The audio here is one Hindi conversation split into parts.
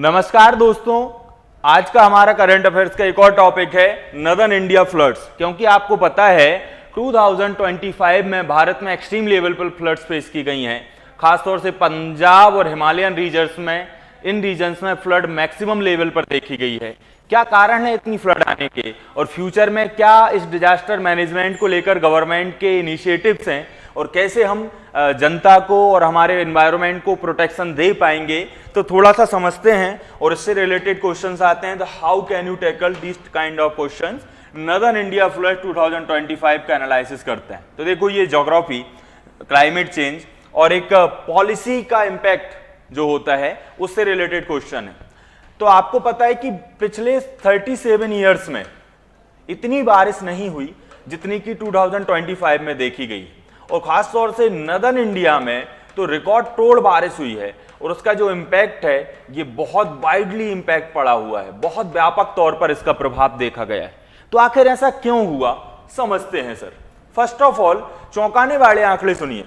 नमस्कार दोस्तों, आज का हमारा करंट अफेयर्स का एक और टॉपिक है नदर्न इंडिया फ्लड्स। क्योंकि आपको पता है 2025 में भारत में एक्सट्रीम लेवल पर फ्लड्स फेस की गई हैं, खासतौर से पंजाब और हिमालयन रीजन्स में। इन रीजन्स में फ्लड मैक्सिमम लेवल पर देखी गई है। क्या कारण है इतनी फ्लड आने के और फ्यूचर में क्या इस डिजास्टर मैनेजमेंट को लेकर गवर्नमेंट के इनिशिएटिव्स हैं और कैसे हम जनता को और हमारे एनवायरनमेंट को प्रोटेक्शन दे पाएंगे, तो थोड़ा सा समझते हैं। और इससे रिलेटेड क्वेश्चंस आते हैं, तो how can you tackle this kind of questions. Northern India flood 2025 का एनालिसिस करते हैं। तो देखो, ये ज्योग्राफी, क्लाइमेट चेंज और एक पॉलिसी का इंपैक्ट जो होता है उससे रिलेटेड क्वेश्चन है। तो आपको पता है कि पिछले 37 ईयर्स में इतनी बारिश नहीं हुई जितनी कि 2025 में देखी गई, और खास तौर से नदर्न इंडिया में तो रिकॉर्ड तोड़ बारिश हुई है। और उसका जो इम्पैक्ट है ये बहुत वाइडली इम्पैक्ट पड़ा हुआ है, बहुत व्यापक तौर पर इसका प्रभाव देखा गया है। तो आखिर ऐसा क्यों हुआ, समझते हैं सर। फर्स्ट ऑफ ऑल, चौंकाने वाले आंकड़े सुनिए।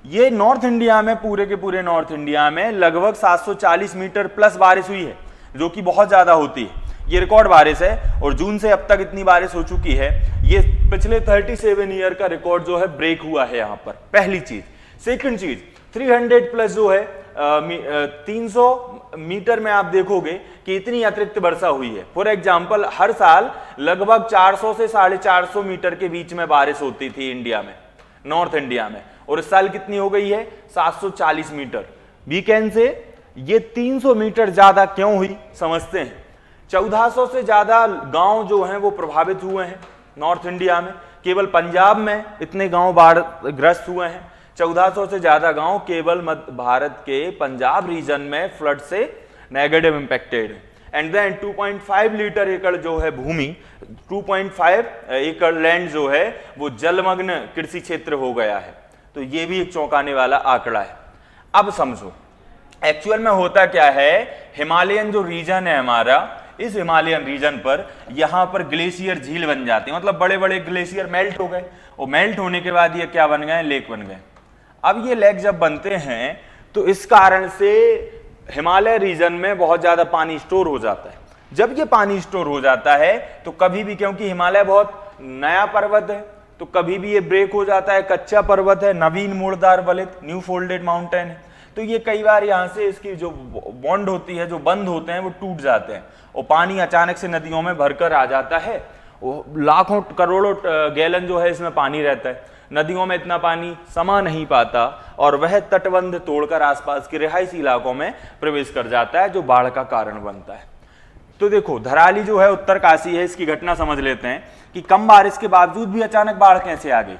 ये नॉर्थ इंडिया में, पूरे के पूरे नॉर्थ इंडिया में लगभग 740 मीटर प्लस बारिश हुई है, जो कि बहुत ज्यादा होती है। ये रिकॉर्ड बारिश है और जून से अब तक इतनी बारिश हो चुकी है। ये पिछले 37 ईयर का रिकॉर्ड जो है ब्रेक हुआ है यहाँ पर, पहली चीज। सेकंड चीज, 300 प्लस जो है 300 मीटर में आप देखोगे कि इतनी अतिरिक्त वर्षा हुई है। फॉर एग्जाम्पल, हर साल लगभग 400 से 450 मीटर के बीच में बारिश होती थी इंडिया में, नॉर्थ इंडिया में, और इस साल कितनी हो गई है, 740 मीटर। वीकेंड से ये 300 मीटर ज्यादा क्यों हुई, समझते हैं। 1400 से ज्यादा गांव जो हैं वो प्रभावित हुए हैं नॉर्थ इंडिया में। केवल पंजाब में इतने गांव बाढ़ ग्रस्त हुए हैं। 1400 से ज्यादा गांव केवल मध्य भारत के पंजाब रीजन में फ्लड से नेगेटिव इंपैक्टेड है। एंड देन 2.5 लीटर एकड़ जो है भूमि, 2.5 एकड़ लैंड जो है वो जलमग्न कृषि क्षेत्र हो गया है। तो ये भी एक चौंकाने वाला आंकड़ा है। अब समझो एक्चुअल में होता क्या है। हिमालयन जो रीजन है हमारा, इस हिमालयन रीजन पर यहां पर ग्लेशियर झील बन जाते हैं, मतलब बड़े बड़े ग्लेशियर मेल्ट हो गए, और मेल्ट होने के बाद ये क्या बन गए, लेक बन गए। अब ये लेक जब बनते हैं तो इस कारण से हिमालय रीजन में बहुत ज्यादा पानी स्टोर हो जाता है। जब ये पानी स्टोर हो जाता है तो कभी भी, क्योंकि हिमालय बहुत नया पर्वत है, तो कभी भी ये ब्रेक हो जाता है। कच्चा पर्वत है, नवीन मूलदार वलित, न्यू फोल्डेड माउंटेन है, तो ये कई बार यहाँ से इसकी जो बॉन्ड होती है, जो बंद होते हैं, वो टूट जाते हैं और पानी अचानक से नदियों में भरकर आ जाता है। लाखों करोड़ों गैलन जो है इसमें पानी रहता है। नदियों में इतना पानी समा नहीं पाता और वह तटबंध तोड़कर आसपास के रिहायशी इलाकों में प्रवेश कर जाता है, जो बाढ़ का कारण बनता है। तो देखो, धराली जो है उत्तरकाशी है, इसकी घटना समझ लेते हैं कि कम बारिश के बावजूद भी अचानक बाढ़ कैसे आ गई।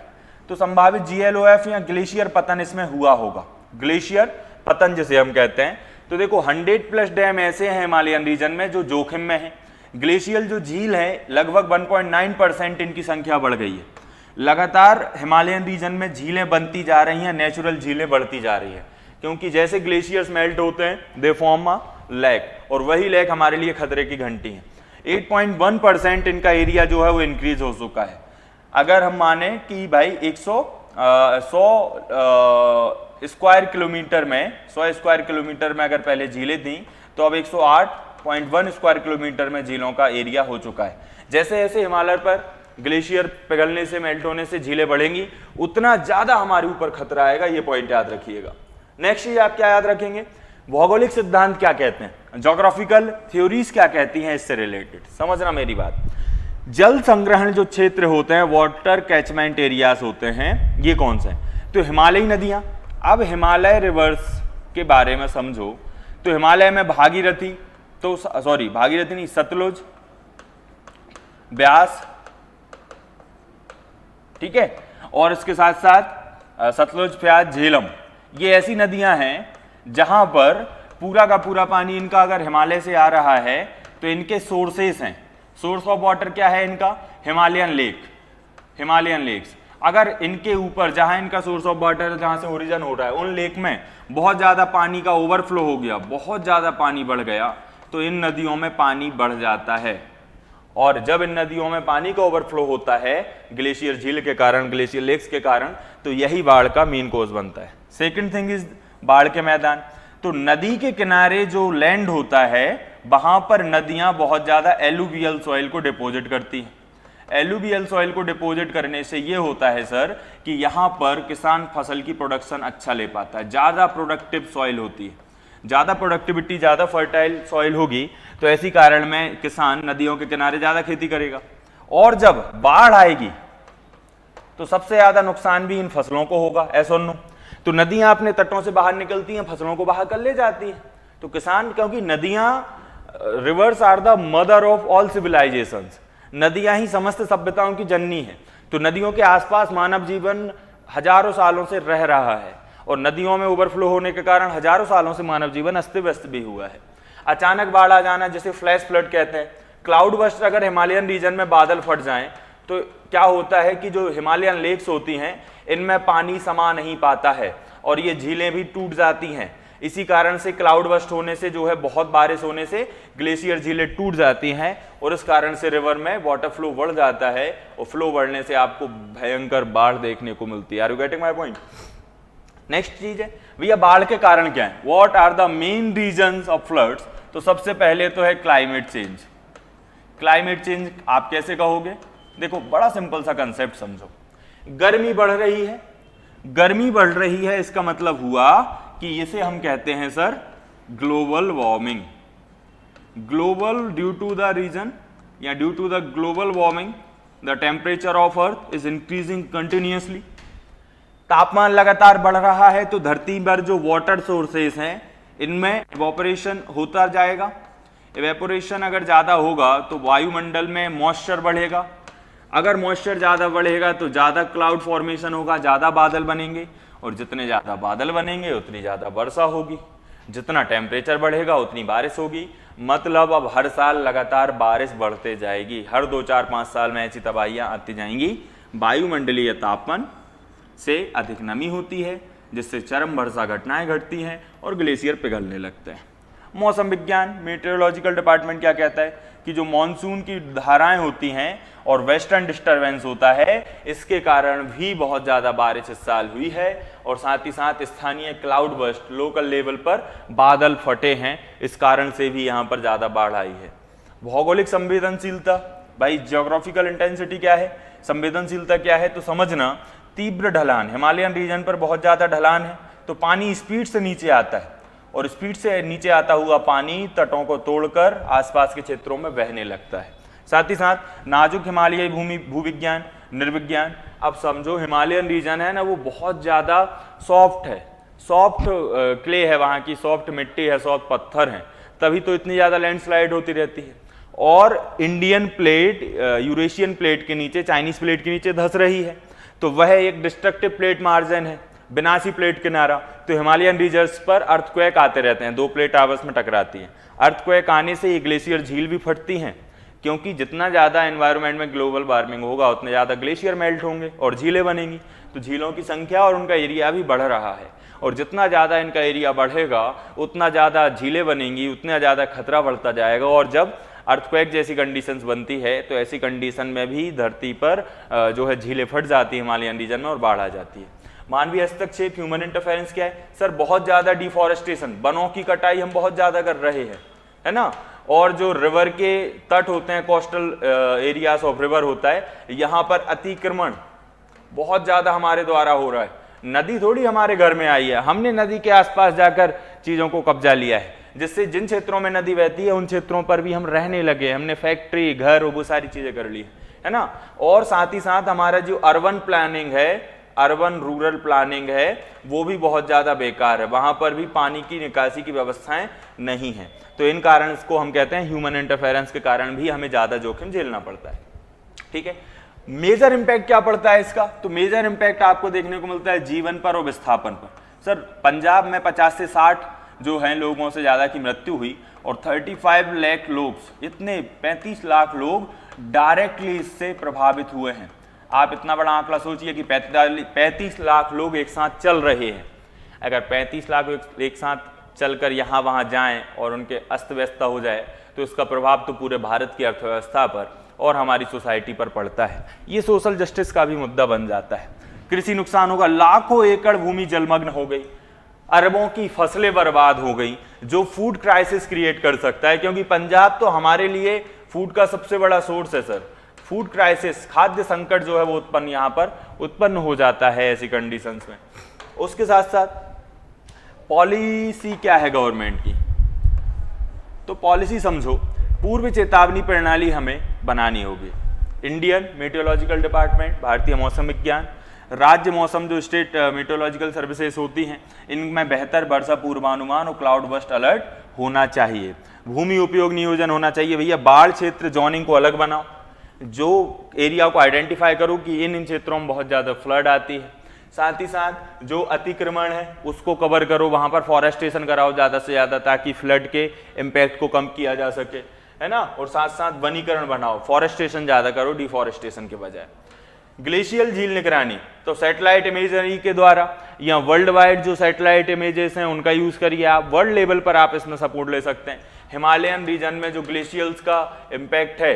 तो संभावित GLOF या ग्लेशियर पतन इसमें हुआ होगा, ग्लेशियर पतन जिसे हम कहते हैं। तो देखो, 100 प्लस डैम ऐसे हैं हिमालयन रीजन में जो जोखिम में है। ग्लेशियल जो झील है, लगभग 1.9% इनकी संख्या बढ़ गई है। लगातार हिमालयन रीजन में झीलें बनती जा रही हैं, नेचुरल झीलें बढ़ती जा रही है, क्योंकि जैसे ग्लेशियर्स मेल्ट होते हैं दे फॉर्म अ लेक, और वही लेक हमारे लिए खतरे की घंटी है। 8.1% इनका एरिया जो है वो इंक्रीज हो चुका है। अगर हम माने कि भाई 100 स्क्वायर किलोमीटर में, 100 स्क्वायर किलोमीटर में अगर पहले झीलें थी, तो अब 108.1 स्क्वायर किलोमीटर में झीलों का एरिया हो चुका है। जैसे जैसे हिमालय पर ग्लेशियर पिघलने से, मेल्ट होने से झीलें बढ़ेंगी, उतना ज्यादा हमारे ऊपर खतरा आएगा। ये पॉइंट याद रखिएगा। नेक्स्ट चीज आप क्या याद रखेंगे, भौगोलिक सिद्धांत क्या कहते हैं, ज्योग्राफिकल थ्योरीज क्या कहती हैं इससे रिलेटेड, समझना मेरी बात। जल संग्रहण जो क्षेत्र होते हैं, वाटर कैचमेंट एरियाज होते हैं, ये कौन से हैं, तो हिमालयी नदियां। अब हिमालय रिवर्स के बारे में समझो, तो हिमालय में भागीरथी, तो सॉरी भागीरथी नहीं, सतलुज, ब्यास, ठीक है, और इसके साथ साथ सतलुज, प्याज, झेलम, ये ऐसी नदियां हैं जहां पर पूरा का पूरा पानी इनका अगर हिमालय से आ रहा है तो इनके सोर्सेस हैं। सोर्स ऑफ वाटर क्या है इनका, हिमालयन लेक, हिमालयन लेक्स। अगर इनके ऊपर, जहां इनका सोर्स ऑफ वाटर, जहां से ओरिजिन हो रहा है, उन लेक में बहुत ज्यादा पानी का ओवरफ्लो हो गया, बहुत ज्यादा पानी बढ़ गया, तो इन नदियों में पानी बढ़ जाता है। और जब इन नदियों में पानी का ओवरफ्लो होता है ग्लेशियर झील के कारण, ग्लेशियर लेक्स के कारण, तो यही बाढ़ का मेन कोज बनता है। सेकंड थिंग इज बाढ़ के मैदान। तो नदी के किनारे जो लैंड होता है वहां पर नदियां बहुत ज्यादा एलुवियल सॉइल को डिपॉजिट करती हैं। एलुवियल सॉइल को डिपॉजिट करने से ये होता है सर कि यहाँ पर किसान फसल की प्रोडक्शन अच्छा ले पाता है, ज़्यादा प्रोडक्टिव सॉइल होती है, ज़्यादा प्रोडक्टिविटी, ज़्यादा फर्टाइल सॉइल होगी, तो ऐसी कारण में किसान नदियों के किनारे ज़्यादा खेती करेगा। और जब बाढ़ आएगी तो सबसे ज़्यादा नुकसान भी इन फसलों को होगा, ऐसा नो। तो नदियाँ अपने तटों से बाहर निकलती हैं, फसलों को बाहर कर ले जाती हैं। तो किसान, क्योंकि नदियाँ, rivers are the mother of all civilisations, नदियां ही समस्त सभ्यताओं की जननी है। तो नदियों के आसपास मानव जीवन हजारों सालों से रह रहा है और नदियों में ओवरफ्लो होने के कारण हजारों सालों से मानव जीवन अस्त व्यस्त भी हुआ है। अचानक बाढ़ आ जाना, जिसे फ्लैश फ्लड कहते हैं, क्लाउड बस्ट, अगर हिमालयन रीजन में बादल फट जाएं तो क्या होता है कि जो हिमालयन लेक्स होती हैं इनमें पानी समा नहीं पाता है और ये झीलें भी टूट जाती हैं। इसी कारण से क्लाउड बस्ट होने से जो है, बहुत बारिश होने से ग्लेशियर झीलें टूट जाती हैं और इस कारण से रिवर में वाटर फ्लो बढ़ जाता है और फ्लो बढ़ने से आपको भयंकर बाढ़ देखने को मिलती है। Are you getting my point? Next चीज है भैया, बाढ़ के कारण क्या है, what are the main reasons of floods. तो सबसे पहले तो है क्लाइमेट चेंज। क्लाइमेट चेंज आप कैसे कहोगे? देखो, बड़ा सिंपल सा कंसेप्ट समझो। गर्मी बढ़ रही है, गर्मी बढ़ रही है, इसका मतलब हुआ कि इसे हम कहते हैं sir global warming. Global, due to the reason या due to the global warming the temperature of earth is increasing continuously. तापमान लगातार बढ़ रहा है तो धरती पर जो वाटर सोर्सेस हैं इनमें इवेपोरेशन होता जाएगा। इवेपोरेशन अगर ज्यादा होगा तो वायुमंडल में मॉइस्चर बढ़ेगा। अगर मॉइस्चर ज्यादा बढ़ेगा तो ज्यादा क्लाउड फॉर्मेशन होगा, ज्यादा बादल बनेंगे और जितने ज्यादा बादल बनेंगे उतनी ज्यादा वर्षा होगी। जितना टेम्परेचर बढ़ेगा उतनी बारिश होगी। मतलब अब हर साल लगातार बारिश बढ़ते जाएगी, हर 2, 4, 5 साल में ऐसी तबाहियां आती जाएंगी। वायुमंडलीय तापमान से अधिक नमी होती है जिससे चरम वर्षा घटनाएं घटती हैं और ग्लेशियर पिघलने लगते हैं। मौसम विज्ञान, मेट्रोलॉजिकल डिपार्टमेंट क्या कहता है कि जो मॉनसून की धाराएं होती हैं और वेस्टर्न डिस्टर्बेंस होता है, इसके कारण भी बहुत ज़्यादा बारिश इस साल हुई है और साथ ही साथ स्थानीय क्लाउड बस्ट, लोकल लेवल पर बादल फटे हैं, इस कारण से भी यहाँ पर ज़्यादा बाढ़ आई है। भौगोलिक संवेदनशीलता, भाई ज्योग्राफिकल इंटेंसिटी क्या है, संवेदनशीलता क्या है, तो समझना, तीव्र ढलान, हिमालयन रीजन पर बहुत ज़्यादा ढलान है तो पानी स्पीड से नीचे आता है और स्पीड से नीचे आता हुआ पानी तटों को तोड़कर आसपास के क्षेत्रों में बहने लगता है। साथ ही साथ नाजुक हिमालयी भूमि, भूविज्ञान, निर्विज्ञान। अब समझो हिमालयन रीजन है ना, वो बहुत ज़्यादा सॉफ्ट है, सॉफ्ट क्ले है, वहाँ की सॉफ्ट मिट्टी है, सॉफ्ट पत्थर हैं, तभी तो इतनी ज़्यादा लैंडस्लाइड होती रहती है। और इंडियन प्लेट यूरेशियन प्लेट के नीचे, चाइनीज प्लेट के नीचे धंस रही है, तो वह एक डिस्ट्रक्टिव प्लेट मार्जिन है, विनाशी प्लेट किनारा। तो हिमालयन रीजन्स पर अर्थक्वेक आते रहते हैं, दो प्लेट आपस में टकराती हैं। अर्थक्वेक आने से ये ग्लेशियर झील भी फटती हैं, क्योंकि जितना ज़्यादा एनवायरनमेंट में ग्लोबल वार्मिंग होगा उतने ज़्यादा ग्लेशियर मेल्ट होंगे और झीलें बनेंगी। तो झीलों की संख्या और उनका एरिया भी बढ़ रहा है और जितना ज़्यादा इनका एरिया बढ़ेगा उतना ज़्यादा झीलें बनेंगी, उतना ज़्यादा खतरा बढ़ता जाएगा। और जब अर्थक्वेक जैसी कंडीशंस बनती है तो ऐसी कंडीशन में भी धरती पर जो है झीलें फट जाती है हिमालयन रीजन में और बाढ़ आ जाती है। मानवीय हस्तक्षेप, ह्यूमन इंटरफेरेंस क्या है सर? बहुत ज़्यादा डिफॉरेस्टेशन, वनों की कटाई हम बहुत ज़्यादा कर रहे हैं, है ना। और जो रिवर के तट होते हैं, कोस्टल एरियाज ऑफ रिवर होता है, यहाँ पर अतिक्रमण बहुत ज़्यादा हमारे द्वारा हो रहा है। नदी थोड़ी हमारे घर में आई है, हमने नदी के आसपास जाकर चीज़ों को कब्जा लिया है, जिससे जिन क्षेत्रों में नदी बहती है उन क्षेत्रों पर भी हम रहने लगे, हमने फैक्ट्री, घर, वो सारी चीज़ें कर ली है ना। और साथ ही साथ हमारा जो अर्बन प्लानिंग है, अर्बन रूरल प्लानिंग है, वो भी बहुत ज़्यादा बेकार है, वहाँ पर भी पानी की निकासी की व्यवस्थाएं नहीं है। तो इन कारण इसको हम कहते हैं ह्यूमन इंटरफेरेंस के कारण भी हमें ज़्यादा जोखिम झेलना पड़ता है। ठीक है, मेजर इंपैक्ट क्या पड़ता है इसका? तो मेजर इंपैक्ट आपको देखने को मिलता है जीवन पर और विस्थापन पर। सर पंजाब में 50 से 60 जो हैं लोगों से ज़्यादा की मृत्यु हुई और 35 लाख लोग, इतने 35 लाख लोग डायरेक्टली इससे प्रभावित हुए हैं। आप इतना बड़ा आंकड़ा सोचिए कि 35 लाख लोग एक साथ चल रहे हैं। अगर 35 लाख एक साथ चलकर यहाँ वहाँ जाएं और उनके अस्त व्यस्त हो जाए तो इसका प्रभाव तो पूरे भारत की अर्थव्यवस्था पर और हमारी सोसाइटी पर पड़ता है। ये सोशल जस्टिस का भी मुद्दा बन जाता है। कृषि नुकसान होगा, लाखों एकड़ भूमि जलमग्न हो गई। अरबों की फसलें बर्बाद हो गई, जो फूड क्राइसिस क्रिएट कर सकता है, क्योंकि पंजाब तो हमारे लिए फूड का सबसे बड़ा सोर्स है सर। फूड क्राइसिस, खाद्य संकट जो है वो यहाँ पर उत्पन्न हो जाता है ऐसी कंडीशंस में। उसके साथ साथ पॉलिसी क्या है गवर्नमेंट की, तो पॉलिसी समझो, पूर्व चेतावनी प्रणाली हमें बनानी होगी। इंडियन मेट्रोलॉजिकल डिपार्टमेंट, भारतीय मौसम विज्ञान, राज्य मौसम जो स्टेट मेट्रोलॉजिकल सर्विसेज होती हैं, इनमें बेहतर वर्षा पूर्वानुमान और क्लाउड बस्ट अलर्ट होना चाहिए। भूमि उपयोग नियोजन होना चाहिए, भैया बाढ़ क्षेत्र जोनिंग को अलग बनाओ, जो एरिया को आइडेंटिफाई करो कि इन क्षेत्रों में बहुत ज़्यादा फ्लड आती है। साथ ही साथ जो अतिक्रमण है उसको कवर करो, वहाँ पर फॉरेस्टेशन कराओ ज़्यादा से ज़्यादा, ताकि फ्लड के इम्पैक्ट को कम किया जा सके, है ना। और साथ साथ वनीकरण बनाओ, फॉरेस्टेशन ज़्यादा करो डिफॉरेस्टेशन के बजाय। ग्लेशियल झील निगरानी, तो सैटेलाइट इमेजरी के द्वारा या वर्ल्ड वाइड जो सैटेलाइट इमेजेस हैं उनका यूज़ करिए आप, वर्ल्ड लेवल पर आप इसमें सपोर्ट ले सकते हैं। हिमालयन रीजन में जो ग्लेशियल्स का इम्पैक्ट है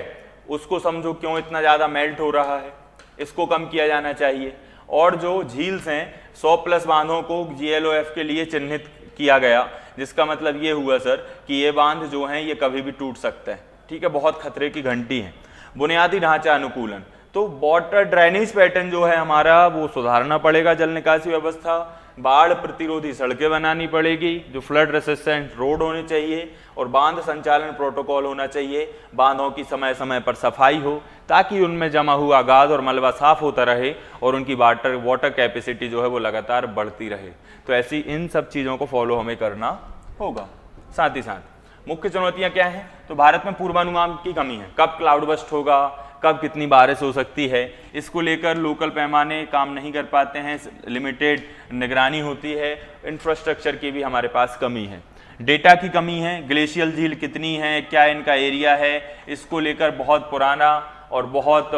उसको समझो, क्यों इतना ज़्यादा मेल्ट हो रहा है, इसको कम किया जाना चाहिए। और जो झील्स हैं 100+ बांधों को GLOF के लिए चिन्हित किया गया, जिसका मतलब ये हुआ सर कि ये बांध जो हैं ये कभी भी टूट सकते हैं, ठीक है, बहुत खतरे की घंटी है। बुनियादी ढांचा अनुकूलन, तो वाटर ड्रेनेज पैटर्न जो है हमारा वो सुधारना पड़ेगा, जल निकासी व्यवस्था, बाढ़ प्रतिरोधी सड़कें बनानी पड़ेगी, जो फ्लड रेसिस्टेंट रोड होने चाहिए, और बांध संचालन प्रोटोकॉल होना चाहिए। बांधों की समय समय पर सफाई हो ताकि उनमें जमा हुआ गाद और मलबा साफ होता रहे और उनकी वाटर कैपेसिटी जो है वो लगातार बढ़ती रहे। तो ऐसी इन सब चीज़ों को फॉलो हमें करना होगा। साथ ही साथ मुख्य चुनौतियाँ क्या हैं, तो भारत में पूर्वानुमान की कमी है, कब क्लाउड बस्ट होगा, कब कितनी बारिश हो सकती है, इसको लेकर लोकल पैमाने काम नहीं कर पाते हैं, लिमिटेड निगरानी होती है, इंफ्रास्ट्रक्चर की भी हमारे पास कमी है, डेटा की कमी है, ग्लेशियल झील कितनी है, क्या इनका एरिया है, इसको लेकर बहुत पुराना और बहुत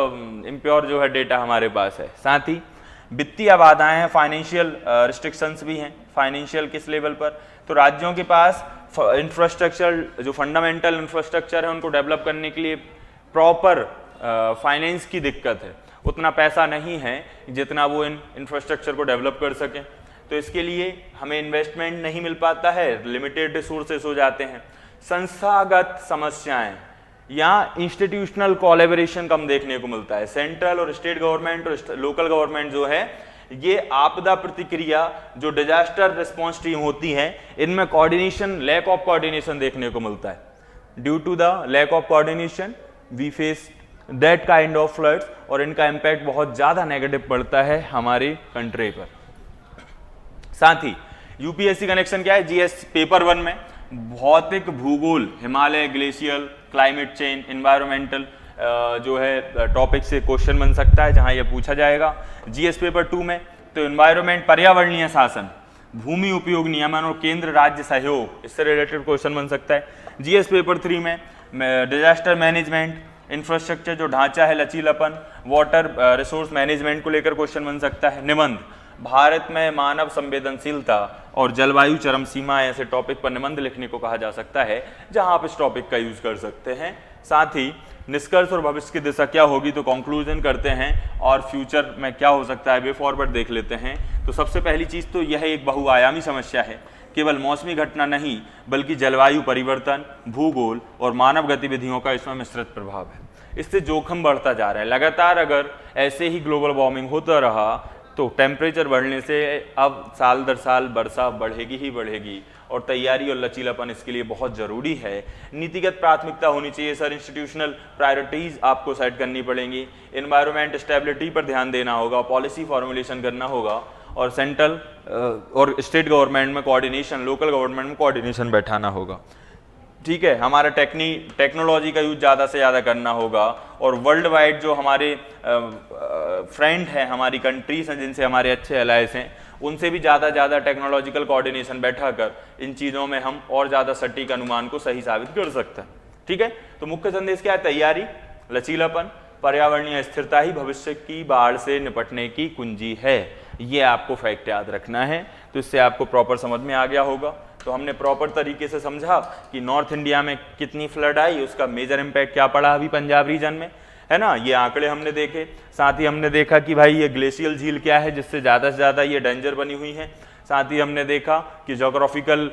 इम्प्योर जो है डेटा हमारे पास है। साथ ही वित्तीय बाधाएं हैं, फाइनेंशियल रिस्ट्रिक्शंस भी हैं। फाइनेंशियल किस लेवल पर, तो राज्यों के पास इंफ्रास्ट्रक्चर जो फंडामेंटल इंफ्रास्ट्रक्चर है उनको डेवलप करने के लिए प्रॉपर फाइनेंस की दिक्कत है, उतना पैसा नहीं है जितना वो इन इंफ्रास्ट्रक्चर को डेवलप कर सकें। तो इसके लिए हमें इन्वेस्टमेंट नहीं मिल पाता है, लिमिटेड रिसोर्सेस हो जाते हैं। संस्थागत समस्याएं या इंस्टीट्यूशनल कोलैबोरेशन कम देखने को मिलता है। सेंट्रल और स्टेट गवर्नमेंट और लोकल गवर्नमेंट जो है ये आपदा प्रतिक्रिया जो डिजास्टर रिस्पॉन्स टीम होती है इनमें कोऑर्डिनेशन, लैक ऑफ कोऑर्डिनेशन देखने को मिलता है। Due to the lack of coordination we face that kind of floods, और इनका इम्पैक्ट बहुत ज़्यादा नेगेटिव पड़ता है हमारी कंट्री पर। साथ ही यूपीएससी कनेक्शन क्या है, जीएस पेपर 1 में भौतिक भूगोल, Himalaya, glacial, climate change, environmental जो है टॉपिक से क्वेश्चन बन सकता है जहां यह पूछा जाएगा। जीएस पेपर 2 में तो इन्वायरमेंट, पर्यावरणीय शासन, भूमि उपयोग नियमन और केंद्र राज्य सहयोग, इससे रिलेटेड क्वेश्चन बन सकता है। जीएस पेपर 3 में डिजास्टर मैनेजमेंट, इंफ्रास्ट्रक्चर जो ढांचा है, लचीलापन, वाटर रिसोर्स मैनेजमेंट को लेकर क्वेश्चन बन सकता है। निबंध, भारत में मानव संवेदनशीलता और जलवायु चरम सीमा, ऐसे टॉपिक पर निबंध लिखने को कहा जा सकता है जहां आप इस टॉपिक का यूज कर सकते हैं। साथ ही निष्कर्ष और भविष्य की दिशा क्या होगी, तो कंक्लूजन करते हैं और फ्यूचर में क्या हो सकता है वे फॉरवर्ड देख लेते हैं। तो सबसे पहली चीज़ तो यह एक बहुआयामी समस्या है, केवल मौसमी घटना नहीं बल्कि जलवायु परिवर्तन, भूगोल और मानव गतिविधियों का इसमें मिश्रित प्रभाव है। इससे जोखिम बढ़ता जा रहा है लगातार। अगर ऐसे ही ग्लोबल वार्मिंग होता रहा तो टेम्परेचर बढ़ने से अब साल दर साल वर्षा बढ़ेगी ही बढ़ेगी, और तैयारी और लचीलापन इसके लिए बहुत ज़रूरी है। नीतिगत प्राथमिकता होनी चाहिए सर, इंस्टीट्यूशनल प्रायोरिटीज़ आपको सेट करनी पड़ेंगी, एनवायरनमेंट स्टेबिलिटी पर ध्यान देना होगा, पॉलिसी फॉर्मुलेशन करना होगा, और सेंट्रल और स्टेट गवर्नमेंट में कोऑर्डिनेशन, लोकल गवर्नमेंट में कोऑर्डिनेशन बैठाना होगा। ठीक है, हमारा टेक्नोलॉजी का यूज ज़्यादा से ज़्यादा करना होगा, और वर्ल्ड वाइड जो हमारे फ्रेंड हैं, हमारी कंट्रीज हैं जिनसे हमारे अच्छे अलायंस हैं, उनसे भी ज़्यादा टेक्नोलॉजिकल कोऑर्डिनेशन बैठा कर इन चीज़ों में हम और ज़्यादा सटीक अनुमान को सही साबित कर सकते हैं। ठीक है, तो मुख्य संदेश क्या है, तैयारी, लचीलापन, पर्यावरणीय स्थिरता ही भविष्य की बाढ़ से निपटने की कुंजी है। ये आपको फैक्ट याद रखना है, तो इससे आपको प्रॉपर समझ में आ गया होगा। तो हमने प्रॉपर तरीके से समझा कि नॉर्थ इंडिया में कितनी फ्लड आई, उसका मेजर इम्पैक्ट क्या पड़ा अभी पंजाब रीजन में, है ना, ये आंकड़े हमने देखे। साथ ही हमने देखा कि भाई ये ग्लेशियल झील क्या है जिससे ज़्यादा से ज़्यादा ये डेंजर बनी हुई है। साथ ही हमने देखा कि जोग्राफिकल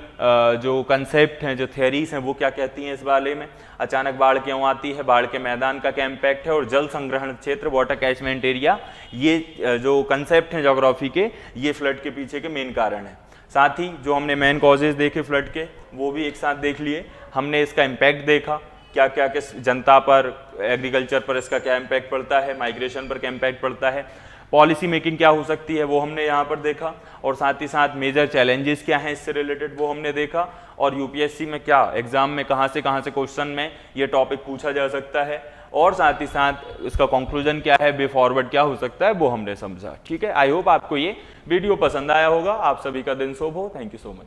जो कंसेप्ट हैं, जो थियरीज हैं, वो क्या कहती हैं इस बारे में, अचानक बाढ़ क्यों आती है, बाढ़ के मैदान का क्या इम्पैक्ट है, और जल संग्रहण क्षेत्र, वाटर कैचमेंट एरिया, ये जो कंसेप्ट हैं ज्योग्राफी के, ये फ्लड के पीछे के मेन कारण हैं। साथ ही जो हमने मेन कॉजेज देखे फ्लड के, वो भी एक साथ देख लिए। हमने इसका इम्पैक्ट देखा, क्या क्या किस जनता पर, एग्रीकल्चर पर इसका क्या इम्पैक्ट पड़ता है, माइग्रेशन पर क्या इम्पैक्ट पड़ता है, पॉलिसी मेकिंग क्या हो सकती है, वो हमने यहाँ पर देखा, और साथ ही साथ मेजर चैलेंजेस क्या हैं इससे रिलेटेड, वो हमने देखा, और यूपीएससी में क्या एग्जाम में कहाँ से क्वेश्चन में ये टॉपिक पूछा जा सकता है, और साथ ही साथ इसका कंक्लूजन क्या है, वे फॉरवर्ड क्या हो सकता है, वो हमने समझा। ठीक है, आई होप आपको ये वीडियो पसंद आया होगा। आप सभी का दिन शुभ हो। Thank you so much.